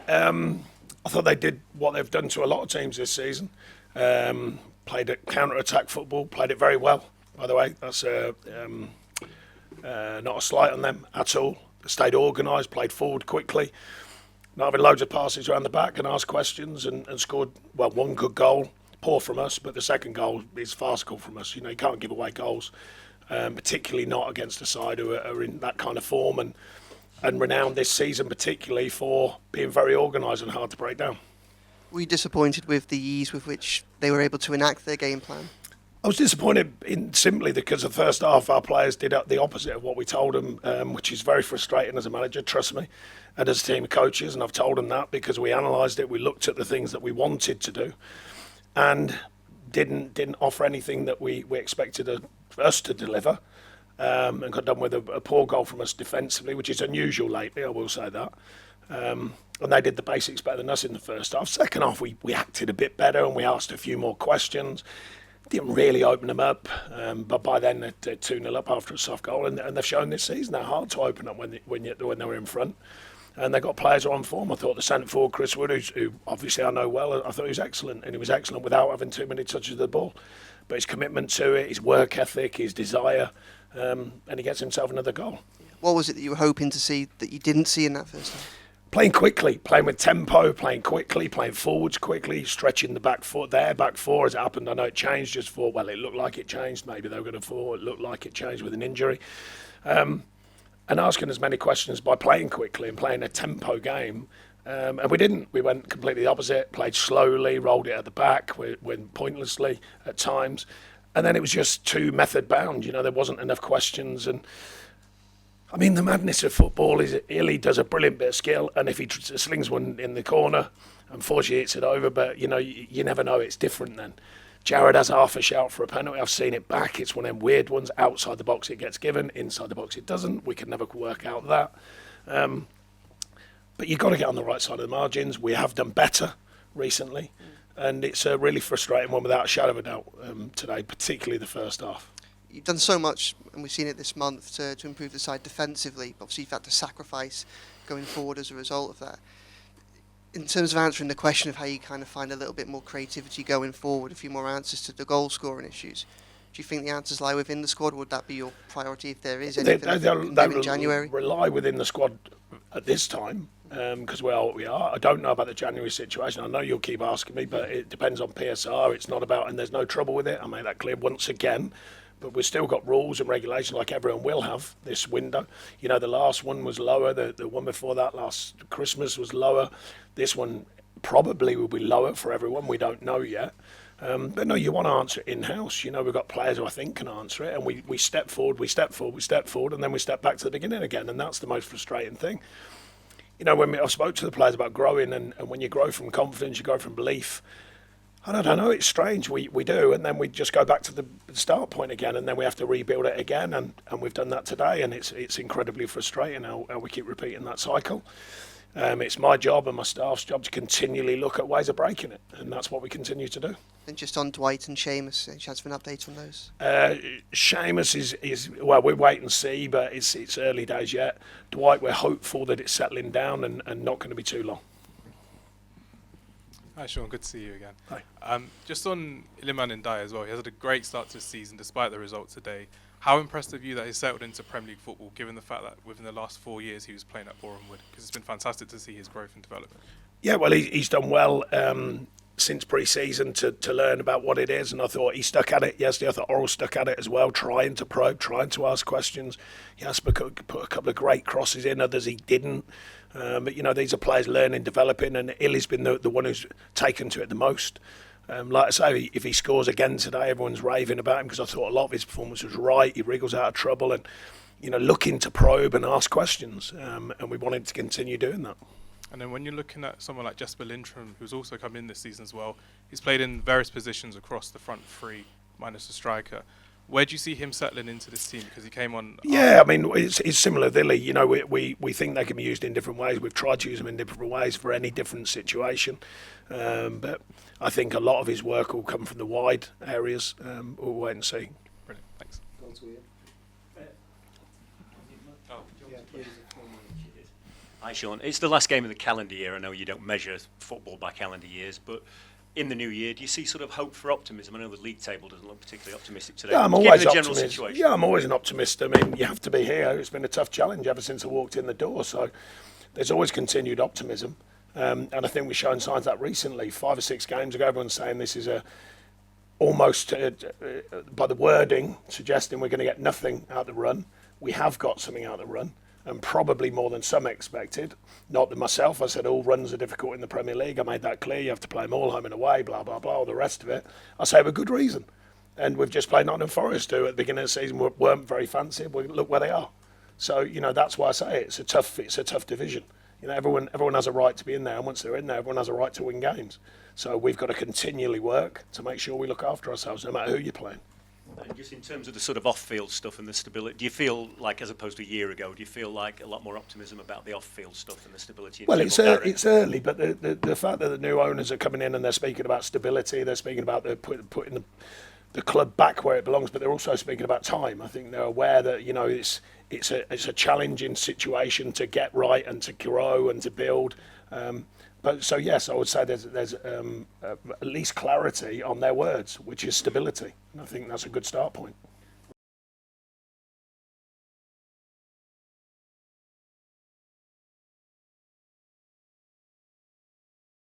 I thought they did what they've done to a lot of teams this season. Played at counter-attack football, played it very well, by the way. That's not a slight on them at all. They stayed organised, played forward quickly, not having loads of passes around the back, and asked questions and scored, well, one good goal. Poor from us, but the second goal is farcical from us. You know, you can't give away goals, particularly not against a side who are in that kind of form and renowned this season, particularly for being very organised and hard to break down. Were you disappointed with the ease with which they were able to enact their game plan? I was disappointed in simply because the first half our players did the opposite of what we told them, which is very frustrating as a manager, trust me, and as a team of coaches. And I've told them that because we analysed it, we looked at the things that we wanted to do, and didn't offer anything that we expected us to deliver, and got done with a poor goal from us defensively, which is unusual lately, I will say that. And they did the basics better than us in the first half. Second half, we acted a bit better and we asked a few more questions. Didn't really open them up, but by then they're 2-0 up after a soft goal, and they've shown this season they're hard to open up when they were in front. And they've got players who are on form. I thought the centre forward, Chris Wood, who obviously I know well, I thought he was excellent, and he was excellent without having too many touches of the ball. But his commitment to it, his work ethic, his desire, and he gets himself another goal. What was it that you were hoping to see that you didn't see in that first half? Playing quickly, playing with tempo, playing quickly, playing forwards quickly, stretching the back four as it happened. I know it changed just for, well, it looked like it changed. Maybe they were going to fall. It looked like it changed with an injury. And asking as many questions by playing quickly and playing a tempo game. And we didn't. We went completely the opposite, played slowly, rolled it at the back, went pointlessly at times. And then it was just too method bound. You know, there wasn't enough questions. And I mean, the madness of football is Illy does a brilliant bit of skill, and if he slings one in the corner, unfortunately it's it over, but you know, you never know, it's different then. Jared has half a shout for a penalty. I've seen it back. It's one of them weird ones. Outside the box it gets given, inside the box it doesn't. We can never work out that. But you've got to get on the right side of the margins. We have done better recently, and it's a really frustrating one without a shadow of a doubt today, particularly the first half. You've done so much, and we've seen it this month, to improve the side defensively. Obviously, you've had to sacrifice going forward as a result of that. In terms of answering the question of how you kind of find a little bit more creativity going forward, a few more answers to the goal-scoring issues, do you think the answers lie within the squad? Would that be your priority if there is anything they in January? Rely within the squad at this time, because we are what we are. I don't know about the January situation. I know you'll keep asking me, but it depends on PSR. It's not about, and there's no trouble with it. I made that clear once again. But we've still got rules and regulations like everyone will have this window. You know, the last one was lower. The one before that, last Christmas, was lower. This one probably will be lower for everyone. We don't know yet. But no, you want to answer it in-house. You know, we've got players who I think can answer it. And we step forward, and then we step back to the beginning again. And that's the most frustrating thing. You know, when I spoke to the players about growing, and when you grow from confidence, you grow from belief. I don't know, it's strange, we do, and then we just go back to the start point again, and then we have to rebuild it again, and we've done that today, and it's incredibly frustrating how we keep repeating that cycle. It's my job and my staff's job to continually look at ways of breaking it, and that's what we continue to do. And just on Dwight and Seamus, any chance for an update on those? Seamus is well, we'll wait and see, but it's early days yet. Dwight, we're hopeful that it's settling down and not going to be too long. Hi Sean, good to see you again. Hi. Just on Iliman Ndiaye as well, he has had a great start to the season despite the results today. How impressed are you that he's settled into Premier League football, given the fact that within the last 4 years he was playing at Boreham Wood? Because it's been fantastic to see his growth and development. Yeah, well, he's done well since pre-season to learn about what it is, and I thought he stuck at it yesterday. I thought Oral stuck at it as well, trying to probe, trying to ask questions. He has put a couple of great crosses in, others he didn't. But, you know, these are players learning, developing, and Illy's been the one who's taken to it the most. Like I say, if he scores again today, everyone's raving about him because I thought a lot of his performance was right. He wriggles out of trouble and, you know, looking to probe and ask questions. And we want him to continue doing that. And then when you're looking at someone like Jesper Lindstrom, who's also come in this season as well, he's played in various positions across the front three, minus the striker. Where do you see him settling into this team? Because he came on. Yeah, I mean, it's similar to Illy. You know, we think they can be used in different ways. We've tried to use them in different ways for any different situation. But I think a lot of his work will come from the wide areas. We'll wait and see. Brilliant, thanks. Hi, Sean. It's the last game of the calendar year. I know you don't measure football by calendar years, but in the new year, do you see sort of hope for optimism? I know the league table doesn't look particularly optimistic today. Yeah, I'm Given always the general optimist. situation. Yeah, I'm always an optimist. I mean, you have to be here. It's been a tough challenge ever since I walked in the door. So there's always continued optimism. And I think we've shown signs of that recently. 5 or 6 games ago, everyone's saying this is almost, by the wording, suggesting we're going to get nothing out of the run. We have got something out of the run, and probably more than some expected. Not that myself, I said all runs are difficult in the Premier League. I made that clear. You have to play them all home and away, blah, blah, blah, all the rest of it. I say with good reason. And we've just played Nottingham Forest, who at the beginning of the season weren't very fancy. Well, look where they are. So, that's why I say it's a tough division. Everyone has a right to be in there, and once they're in there, everyone has a right to win games. So we've got to continually work to make sure we look after ourselves, no matter who you're playing. And just in terms of the sort of off-field stuff and the stability, do you feel like, as opposed to a year ago, do you feel like a lot more optimism about the off-field stuff and the stability? Well, it's early, but the fact that the new owners are coming in and they're speaking about stability, they're speaking about putting the club back where it belongs, but they're also speaking about time. I think they're aware that it's a challenging situation to get right and to grow and to build. But so yes, I would say there's at least clarity on their words, which is stability, and I think that's a good start point.